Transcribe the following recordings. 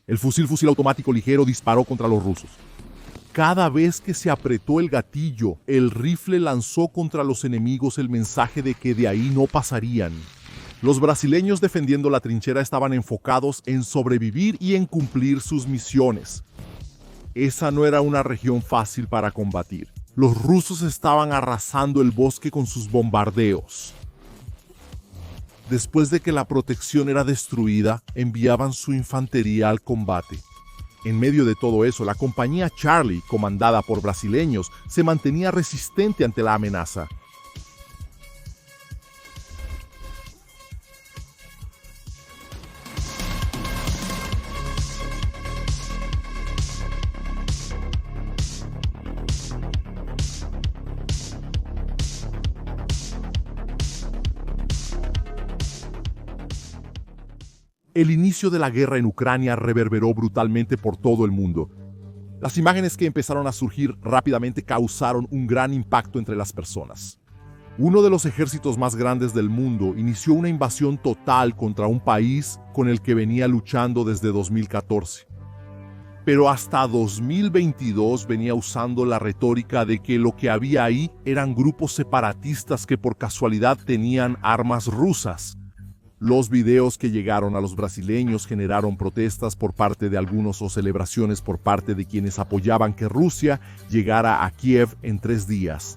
El fusil automático ligero disparó contra los rusos. Cada vez que se apretó el gatillo, el rifle lanzó contra los enemigos el mensaje de que de ahí no pasarían. Los brasileños defendiendo la trinchera estaban enfocados en sobrevivir y en cumplir sus misiones. Esa no era una región fácil para combatir. Los rusos estaban arrasando el bosque con sus bombardeos. Después de que la protección era destruida, enviaban su infantería al combate. En medio de todo eso, la compañía Charlie, comandada por brasileños, se mantenía resistente ante la amenaza. El inicio de la guerra en Ucrania reverberó brutalmente por todo el mundo. Las imágenes que empezaron a surgir rápidamente causaron un gran impacto entre las personas. Uno de los ejércitos más grandes del mundo inició una invasión total contra un país con el que venía luchando desde 2014. Pero hasta 2022 venía usando la retórica de que lo que había ahí eran grupos separatistas que por casualidad tenían armas rusas. Los videos que llegaron a los brasileños generaron protestas por parte de algunos o celebraciones por parte de quienes apoyaban que Rusia llegara a Kiev en 3 días.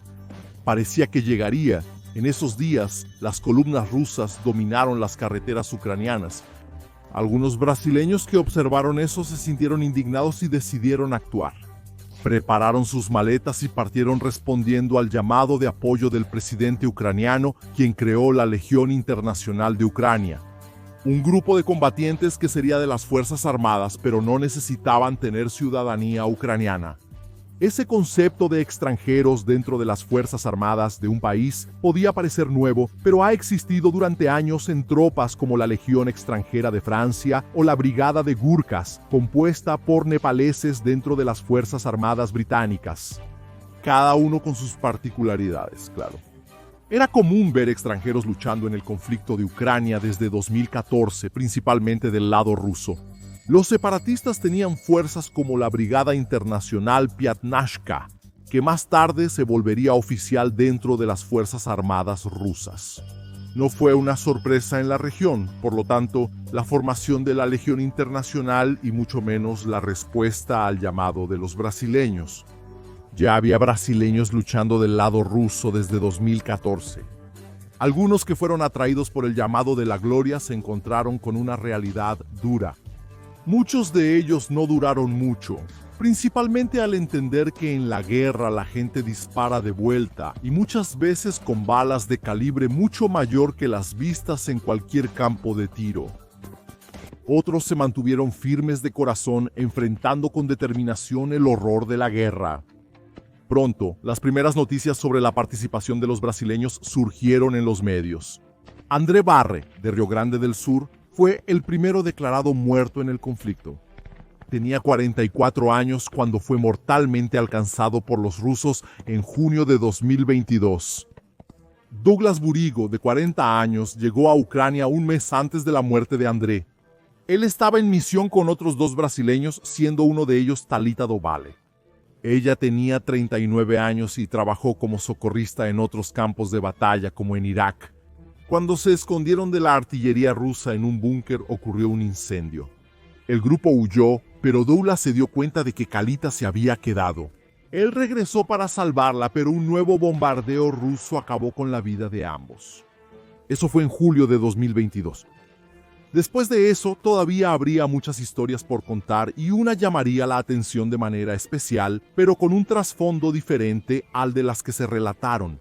Parecía que llegaría. En esos días, las columnas rusas dominaron las carreteras ucranianas. Algunos brasileños que observaron eso se sintieron indignados y decidieron actuar. Prepararon sus maletas y partieron respondiendo al llamado de apoyo del presidente ucraniano, quien creó la Legión Internacional de Ucrania. Un grupo de combatientes que sería de las Fuerzas Armadas, pero no necesitaban tener ciudadanía ucraniana. Ese concepto de extranjeros dentro de las Fuerzas Armadas de un país podía parecer nuevo, pero ha existido durante años en tropas como la Legión Extranjera de Francia o la Brigada de Gurkhas, compuesta por nepaleses dentro de las Fuerzas Armadas británicas. Cada uno con sus particularidades, claro. Era común ver extranjeros luchando en el conflicto de Ucrania desde 2014, principalmente del lado ruso. Los separatistas tenían fuerzas como la Brigada Internacional Piatnashka, que más tarde se volvería oficial dentro de las Fuerzas Armadas rusas. No fue una sorpresa en la región, por lo tanto, la formación de la Legión Internacional y mucho menos la respuesta al llamado de los brasileños. Ya había brasileños luchando del lado ruso desde 2014. Algunos que fueron atraídos por el llamado de la gloria se encontraron con una realidad dura. Muchos de ellos no duraron mucho, principalmente al entender que en la guerra la gente dispara de vuelta y muchas veces con balas de calibre mucho mayor que las vistas en cualquier campo de tiro. Otros se mantuvieron firmes de corazón enfrentando con determinación el horror de la guerra. Pronto, las primeras noticias sobre la participación de los brasileños surgieron en los medios. André Barre, de Río Grande del Sur, fue el primero declarado muerto en el conflicto. Tenía 44 años cuando fue mortalmente alcanzado por los rusos en junio de 2022. Douglas Burigo, de 40 años, llegó a Ucrania un mes antes de la muerte de André. Él estaba en misión con otros 2 brasileños, siendo uno de ellos Thalita Dovale. Ella tenía 39 años y trabajó como socorrista en otros campos de batalla como en Irak. Cuando se escondieron de la artillería rusa en un búnker ocurrió un incendio. El grupo huyó, pero Douglas se dio cuenta de que Thalita se había quedado. Él regresó para salvarla, pero un nuevo bombardeo ruso acabó con la vida de ambos. Eso fue en julio de 2022. Después de eso, todavía habría muchas historias por contar y una llamaría la atención de manera especial, pero con un trasfondo diferente al de las que se relataron.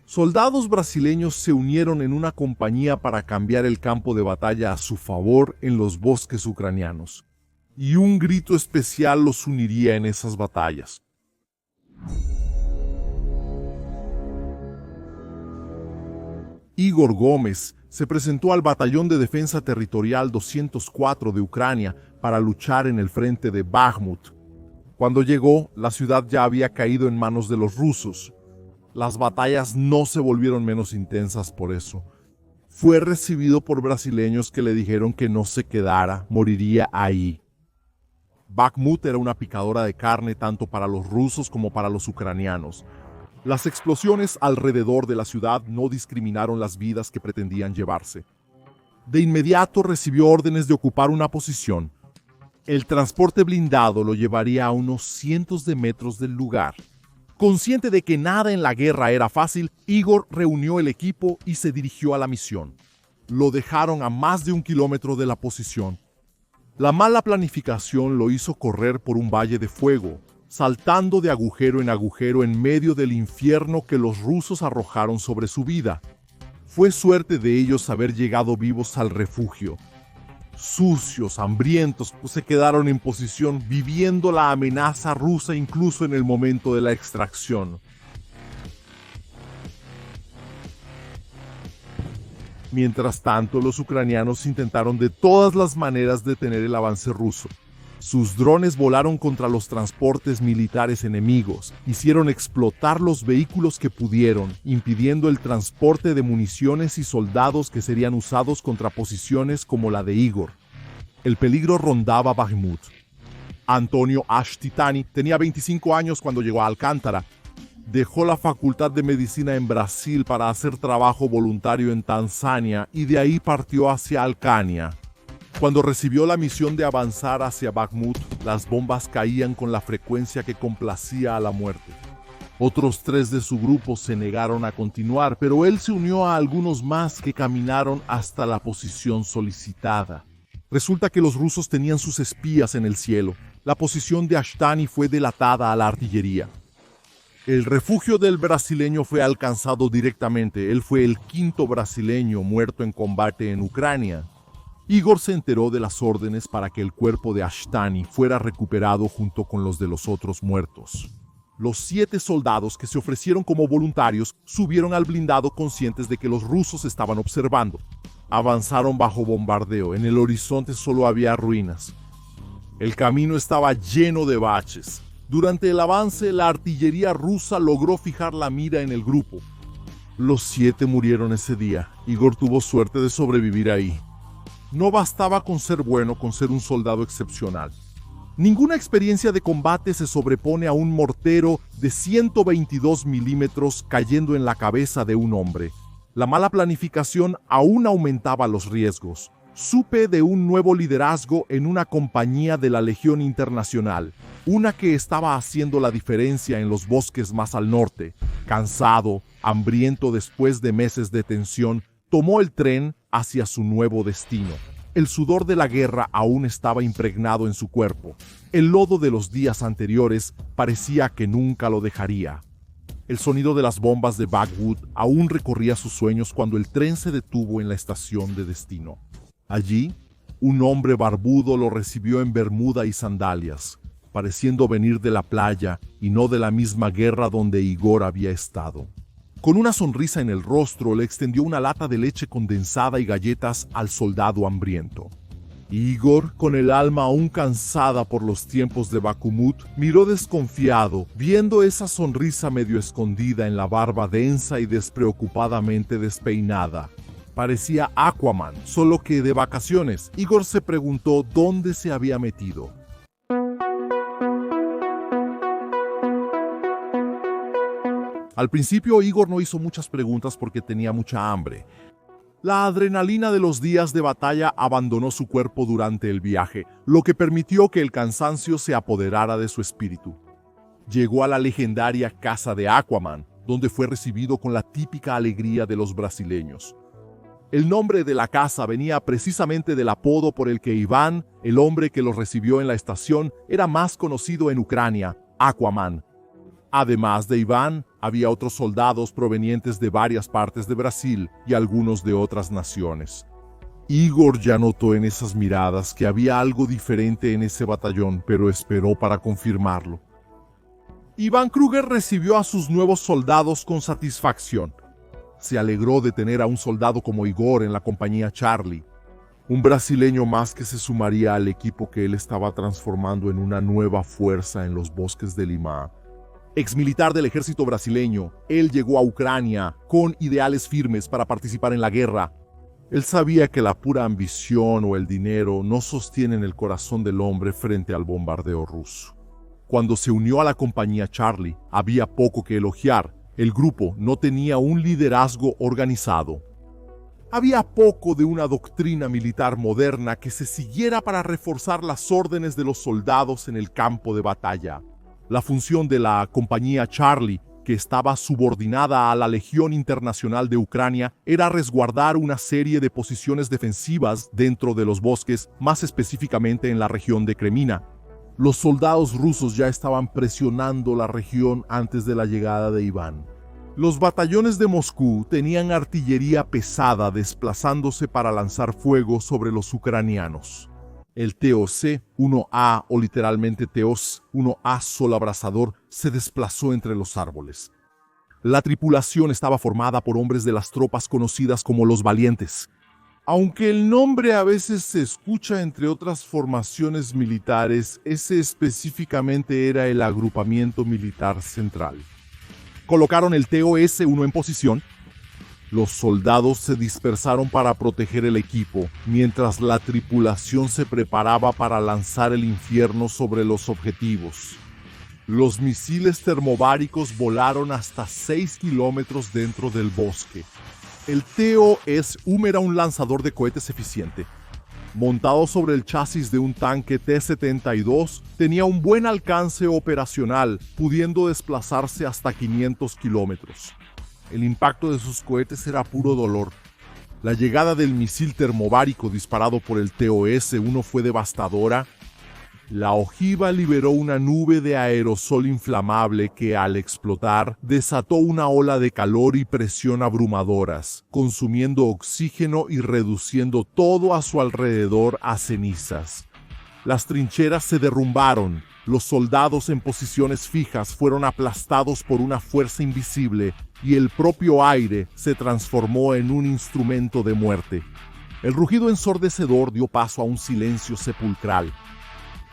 Soldados brasileños se unieron en una compañía para cambiar el campo de batalla a su favor en los bosques ucranianos, y un grito especial los uniría en esas batallas. Igor Gómez se presentó al Batallón de Defensa Territorial 204 de Ucrania para luchar en el frente de Bakhmut. Cuando llegó, la ciudad ya había caído en manos de los rusos. Las batallas no se volvieron menos intensas por eso. Fue recibido por brasileños que le dijeron que no se quedara, moriría ahí. Bakhmut era una picadora de carne tanto para los rusos como para los ucranianos. Las explosiones alrededor de la ciudad no discriminaron las vidas que pretendían llevarse. De inmediato recibió órdenes de ocupar una posición. El transporte blindado lo llevaría a unos cientos de metros del lugar. Consciente de que nada en la guerra era fácil, Igor reunió el equipo y se dirigió a la misión. Lo dejaron a más de 1 kilómetro de la posición. La mala planificación lo hizo correr por un valle de fuego, saltando de agujero en agujero en medio del infierno que los rusos arrojaron sobre su vida. Fue suerte de ellos haber llegado vivos al refugio. Sucios, hambrientos, pues se quedaron en posición viviendo la amenaza rusa incluso en el momento de la extracción. Mientras tanto, los ucranianos intentaron de todas las maneras detener el avance ruso. Sus drones volaron contra los transportes militares enemigos, hicieron explotar los vehículos que pudieron, impidiendo el transporte de municiones y soldados que serían usados contra posiciones como la de Igor. El peligro rondaba Bakhmut. Antonio Ashtitani tenía 25 años cuando llegó a Alcántara. Dejó la Facultad de Medicina en Brasil para hacer trabajo voluntario en Tanzania y de ahí partió hacia Alcania. Cuando recibió la misión de avanzar hacia Bakhmut, las bombas caían con la frecuencia que complacía a la muerte. Otros 3 de su grupo se negaron a continuar, pero él se unió a algunos más que caminaron hasta la posición solicitada. Resulta que los rusos tenían sus espías en el cielo. La posición de Ashtani fue delatada a la artillería. El refugio del brasileño fue alcanzado directamente. Él fue el 5º brasileño muerto en combate en Ucrania. Igor se enteró de las órdenes para que el cuerpo de Ashtani fuera recuperado junto con los de los otros muertos. Los 7 soldados que se ofrecieron como voluntarios subieron al blindado conscientes de que los rusos estaban observando. Avanzaron bajo bombardeo. En el horizonte solo había ruinas. El camino estaba lleno de baches. Durante el avance, la artillería rusa logró fijar la mira en el grupo. Los 7 murieron ese día. Igor tuvo suerte de sobrevivir ahí. No bastaba con ser bueno, con ser un soldado excepcional. Ninguna experiencia de combate se sobrepone a un mortero de 122 milímetros cayendo en la cabeza de un hombre. La mala planificación aún aumentaba los riesgos. Supe de un nuevo liderazgo en una compañía de la Legión Internacional, una que estaba haciendo la diferencia en los bosques más al norte. Cansado, hambriento después de meses de tensión, tomó el tren hacia su nuevo destino. El sudor de la guerra aún estaba impregnado en su cuerpo. El lodo de los días anteriores parecía que nunca lo dejaría. El sonido de las bombas de Bakhmut aún recorría sus sueños cuando el tren se detuvo en la estación de destino. Allí, un hombre barbudo lo recibió en bermuda y sandalias, pareciendo venir de la playa y no de la misma guerra donde Igor había estado. Con una sonrisa en el rostro, le extendió una lata de leche condensada y galletas al soldado hambriento. Igor, con el alma aún cansada por los tiempos de Bakhmut, miró desconfiado, viendo esa sonrisa medio escondida en la barba densa y despreocupadamente despeinada. Parecía Aquaman, solo que de vacaciones. Igor se preguntó dónde se había metido. Al principio, Igor no hizo muchas preguntas porque tenía mucha hambre. La adrenalina de los días de batalla abandonó su cuerpo durante el viaje, lo que permitió que el cansancio se apoderara de su espíritu. Llegó a la legendaria casa de Aquaman, donde fue recibido con la típica alegría de los brasileños. El nombre de la casa venía precisamente del apodo por el que Iván, el hombre que los recibió en la estación, era más conocido en Ucrania, Aquaman. Además de Iván, había otros soldados provenientes de varias partes de Brasil y algunos de otras naciones. Igor ya notó en esas miradas que había algo diferente en ese batallón, pero esperó para confirmarlo. Iván Kruger recibió a sus nuevos soldados con satisfacción. Se alegró de tener a un soldado como Igor en la compañía Charlie, un brasileño más que se sumaría al equipo que él estaba transformando en una nueva fuerza en los bosques de Lima. Exmilitar del ejército brasileño, él llegó a Ucrania con ideales firmes para participar en la guerra. Él sabía que la pura ambición o el dinero no sostienen el corazón del hombre frente al bombardeo ruso. Cuando se unió a la compañía Charlie, había poco que elogiar. El grupo no tenía un liderazgo organizado. Había poco de una doctrina militar moderna que se siguiera para reforzar las órdenes de los soldados en el campo de batalla. La función de la compañía Charlie, que estaba subordinada a la Legión Internacional de Ucrania, era resguardar una serie de posiciones defensivas dentro de los bosques, más específicamente en la región de Kremina. Los soldados rusos ya estaban presionando la región antes de la llegada de Iván. Los batallones de Moscú tenían artillería pesada desplazándose para lanzar fuego sobre los ucranianos. El TOC-1A, o literalmente TOS-1A Sol Abrasador, se desplazó entre los árboles. La tripulación estaba formada por hombres de las tropas conocidas como los Valientes. Aunque el nombre a veces se escucha entre otras formaciones militares, ese específicamente era el agrupamiento militar central. Colocaron el TOS-1 en posición. Los soldados se dispersaron para proteger el equipo, mientras la tripulación se preparaba para lanzar el infierno sobre los objetivos. Los misiles termobáricos volaron hasta 6 kilómetros dentro del bosque. El TOS-1 era un lanzador de cohetes eficiente. Montado sobre el chasis de un tanque T-72, tenía un buen alcance operacional, pudiendo desplazarse hasta 500 kilómetros. El impacto de sus cohetes era puro dolor. La llegada del misil termobárico disparado por el TOS-1 fue devastadora. La ojiva liberó una nube de aerosol inflamable que, al explotar, desató una ola de calor y presión abrumadoras, consumiendo oxígeno y reduciendo todo a su alrededor a cenizas. Las trincheras se derrumbaron. Los soldados en posiciones fijas fueron aplastados por una fuerza invisible y el propio aire se transformó en un instrumento de muerte. El rugido ensordecedor dio paso a un silencio sepulcral.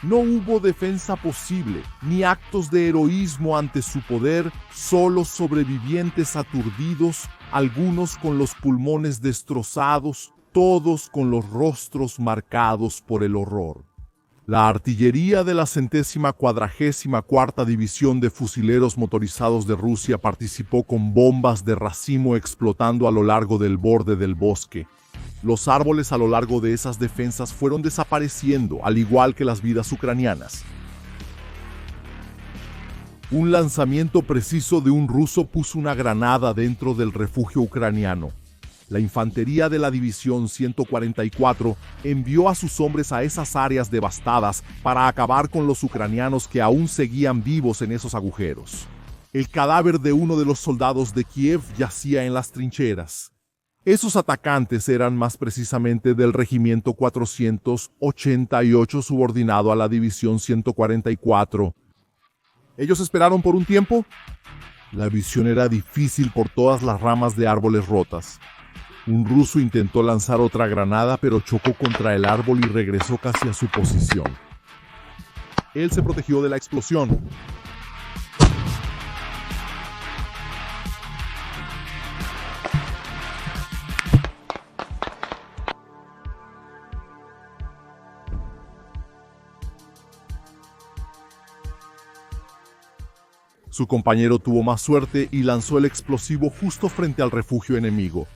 No hubo defensa posible, ni actos de heroísmo ante su poder, solo sobrevivientes aturdidos, algunos con los pulmones destrozados, todos con los rostros marcados por el horror. La artillería de la 144ª División de Fusileros Motorizados de Rusia participó con bombas de racimo explotando a lo largo del borde del bosque. Los árboles a lo largo de esas defensas fueron desapareciendo, al igual que las vidas ucranianas. Un lanzamiento preciso de un ruso puso una granada dentro del refugio ucraniano. La infantería de la División 144 envió a sus hombres a esas áreas devastadas para acabar con los ucranianos que aún seguían vivos en esos agujeros. El cadáver de uno de los soldados de Kiev yacía en las trincheras. Esos atacantes eran más precisamente del Regimiento 488 subordinado a la División 144. ¿Ellos esperaron por un tiempo? La visión era difícil por todas las ramas de árboles rotas. Un ruso intentó lanzar otra granada, pero chocó contra el árbol y regresó casi a su posición. Él se protegió de la explosión. Su compañero tuvo más suerte y lanzó el explosivo justo frente al refugio enemigo.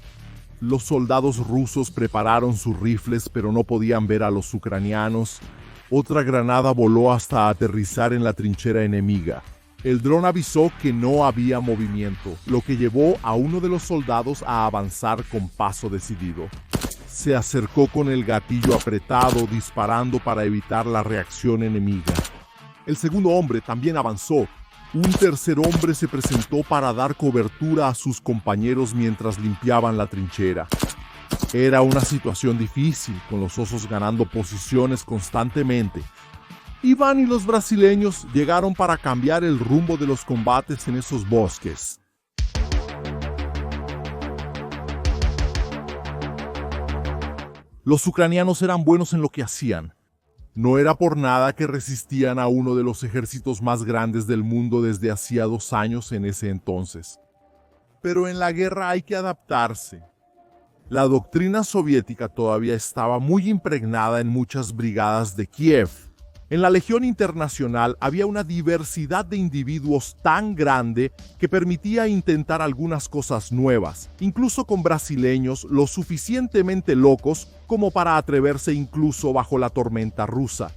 Los soldados rusos prepararon sus rifles, pero no podían ver a los ucranianos. Otra granada voló hasta aterrizar en la trinchera enemiga. El dron avisó que no había movimiento, lo que llevó a uno de los soldados a avanzar con paso decidido. Se acercó con el gatillo apretado, disparando para evitar la reacción enemiga. El segundo hombre también avanzó. Un tercer hombre se presentó para dar cobertura a sus compañeros mientras limpiaban la trinchera. Era una situación difícil, con los osos ganando posiciones constantemente. Iván y los brasileños llegaron para cambiar el rumbo de los combates en esos bosques. Los ucranianos eran buenos en lo que hacían. No era por nada que resistían a uno de los ejércitos más grandes del mundo desde hacía 2 años en ese entonces. Pero en la guerra hay que adaptarse. La doctrina soviética todavía estaba muy impregnada en muchas brigadas de Kiev. En la Legión Internacional había una diversidad de individuos tan grande que permitía intentar algunas cosas nuevas, incluso con brasileños lo suficientemente locos como para atreverse incluso bajo la tormenta rusa.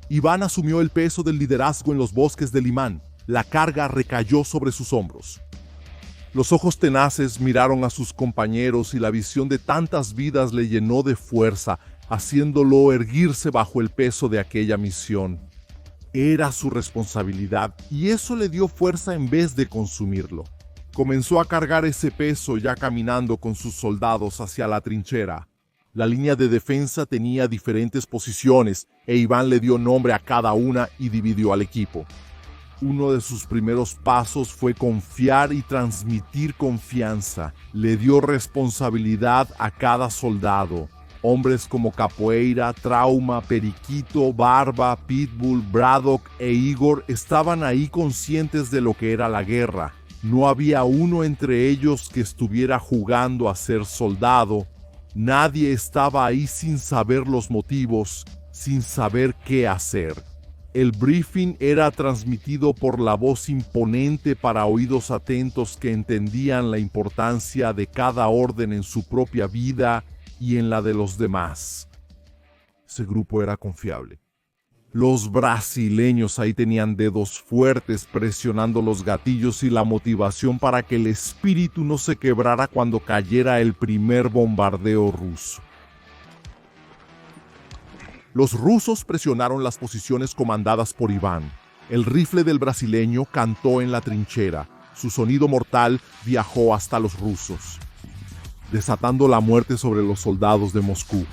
Iván asumió el peso del liderazgo en los bosques de Limán. La carga recayó sobre sus hombros. Los ojos tenaces miraron a sus compañeros y la visión de tantas vidas le llenó de fuerza, haciéndolo erguirse bajo el peso de aquella misión. Era su responsabilidad y eso le dio fuerza en vez de consumirlo. Comenzó a cargar ese peso ya caminando con sus soldados hacia la trinchera. La línea de defensa tenía diferentes posiciones e Iván le dio nombre a cada una y dividió al equipo. Uno de sus primeros pasos fue confiar y transmitir confianza. Le dio responsabilidad a cada soldado. Hombres como Capoeira, Trauma, Periquito, Barba, Pitbull, Braddock e Igor estaban ahí conscientes de lo que era la guerra. No había uno entre ellos que estuviera jugando a ser soldado. Nadie estaba ahí sin saber los motivos, sin saber qué hacer. El briefing era transmitido por la voz imponente para oídos atentos que entendían la importancia de cada orden en su propia vida y en la de los demás. Ese grupo era confiable. Los brasileños ahí tenían dedos fuertes presionando los gatillos y la motivación para que el espíritu no se quebrara cuando cayera el primer bombardeo ruso. Los rusos presionaron las posiciones comandadas por Iván. El rifle del brasileño cantó en la trinchera. Su sonido mortal viajó hasta los rusos, desatando la muerte sobre los soldados de Moscú,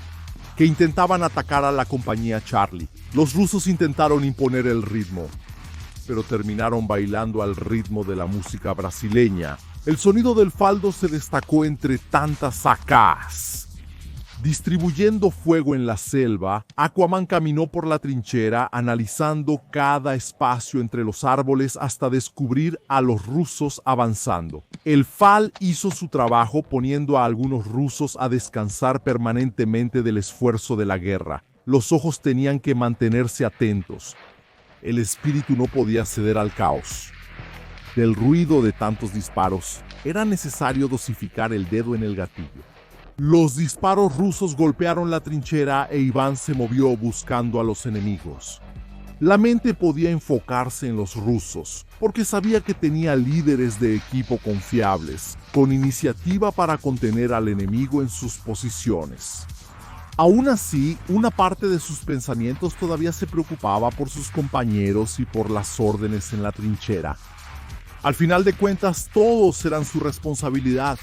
que intentaban atacar a la compañía Charlie. Los rusos intentaron imponer el ritmo, pero terminaron bailando al ritmo de la música brasileña. El sonido del faldo se destacó entre tantas AKs. Distribuyendo fuego en la selva, Aquaman caminó por la trinchera analizando cada espacio entre los árboles hasta descubrir a los rusos avanzando. El FAL hizo su trabajo poniendo a algunos rusos a descansar permanentemente del esfuerzo de la guerra. Los ojos tenían que mantenerse atentos. El espíritu no podía ceder al caos. Del ruido de tantos disparos, era necesario dosificar el dedo en el gatillo. Los disparos rusos golpearon la trinchera e Iván se movió buscando a los enemigos. La mente podía enfocarse en los rusos, porque sabía que tenía líderes de equipo confiables, con iniciativa para contener al enemigo en sus posiciones. Aún así, una parte de sus pensamientos todavía se preocupaba por sus compañeros y por las órdenes en la trinchera. Al final de cuentas, todos eran su responsabilidad.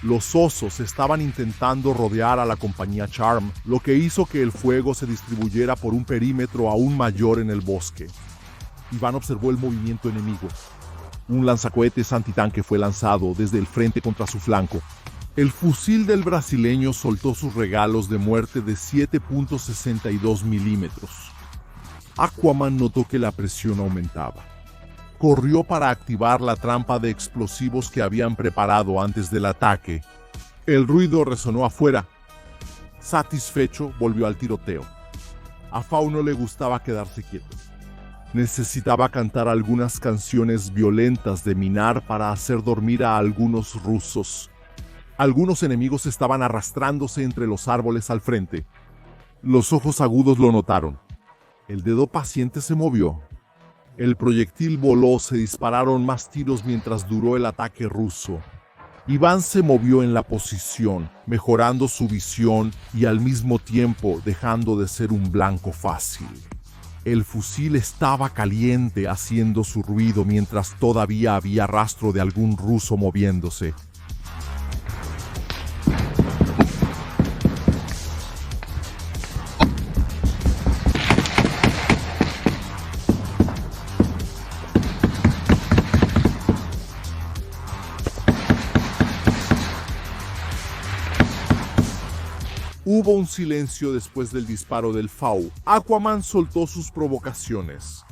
Los osos estaban intentando rodear a la compañía Charm, lo que hizo que el fuego se distribuyera por un perímetro aún mayor en el bosque. Iván observó el movimiento enemigo. Un lanzacohetes antitanque fue lanzado desde el frente contra su flanco. El fusil del brasileño soltó sus regalos de muerte de 7.62 milímetros. Aquaman notó que la presión aumentaba. Corrió para activar la trampa de explosivos que habían preparado antes del ataque. El ruido resonó afuera. Satisfecho, volvió al tiroteo. A Fau no le gustaba quedarse quieto. Necesitaba cantar algunas canciones violentas de Minar para hacer dormir a algunos rusos. Algunos enemigos estaban arrastrándose entre los árboles al frente. Los ojos agudos lo notaron. El dedo paciente se movió. El proyectil voló, se dispararon más tiros mientras duró el ataque ruso. Iván se movió en la posición, mejorando su visión y al mismo tiempo dejando de ser un blanco fácil. El fusil estaba caliente, haciendo su ruido mientras todavía había rastro de algún ruso moviéndose. Hubo un silencio después del disparo del Fau. Aquaman soltó sus provocaciones.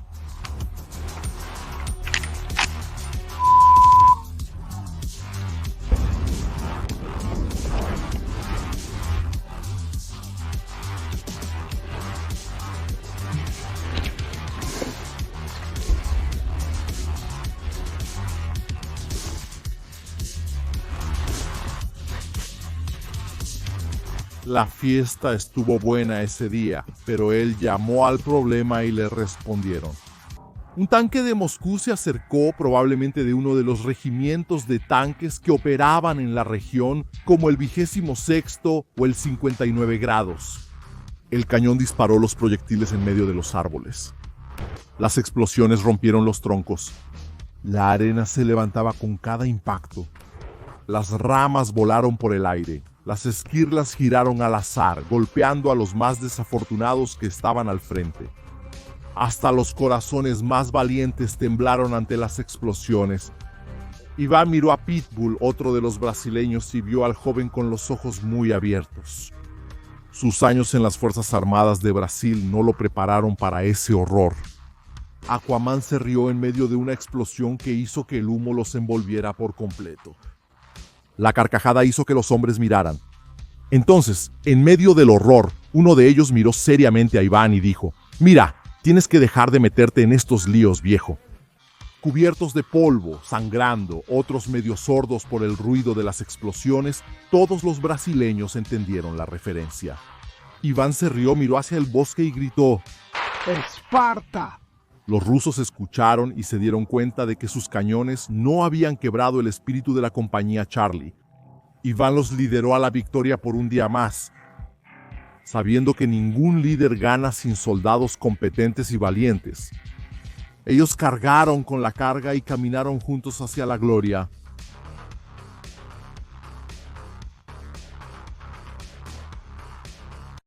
La fiesta estuvo buena ese día, pero él llamó al problema y le respondieron. Un tanque de Moscú se acercó, probablemente de uno de los regimientos de tanques que operaban en la región, como el 26º o el 59 grados. El cañón disparó los proyectiles en medio de los árboles. Las explosiones rompieron los troncos. La arena se levantaba con cada impacto. Las ramas volaron por el aire. Las esquirlas giraron al azar, golpeando a los más desafortunados que estaban al frente. Hasta los corazones más valientes temblaron ante las explosiones. Iván miró a Pitbull, otro de los brasileños, y vio al joven con los ojos muy abiertos. Sus años en las Fuerzas Armadas de Brasil no lo prepararon para ese horror. Aquaman se rió en medio de una explosión que hizo que el humo los envolviera por completo. La carcajada hizo que los hombres miraran. Entonces, en medio del horror, uno de ellos miró seriamente a Iván y dijo: «Mira, tienes que dejar de meterte en estos líos, viejo». Cubiertos de polvo, sangrando, otros medio sordos por el ruido de las explosiones, todos los brasileños entendieron la referencia. Iván se rió, miró hacia el bosque y gritó: «¡Esparta!». Los rusos escucharon y se dieron cuenta de que sus cañones no habían quebrado el espíritu de la compañía Charlie. Iván los lideró a la victoria por un día más, sabiendo que ningún líder gana sin soldados competentes y valientes. Ellos cargaron con la carga y caminaron juntos hacia la gloria.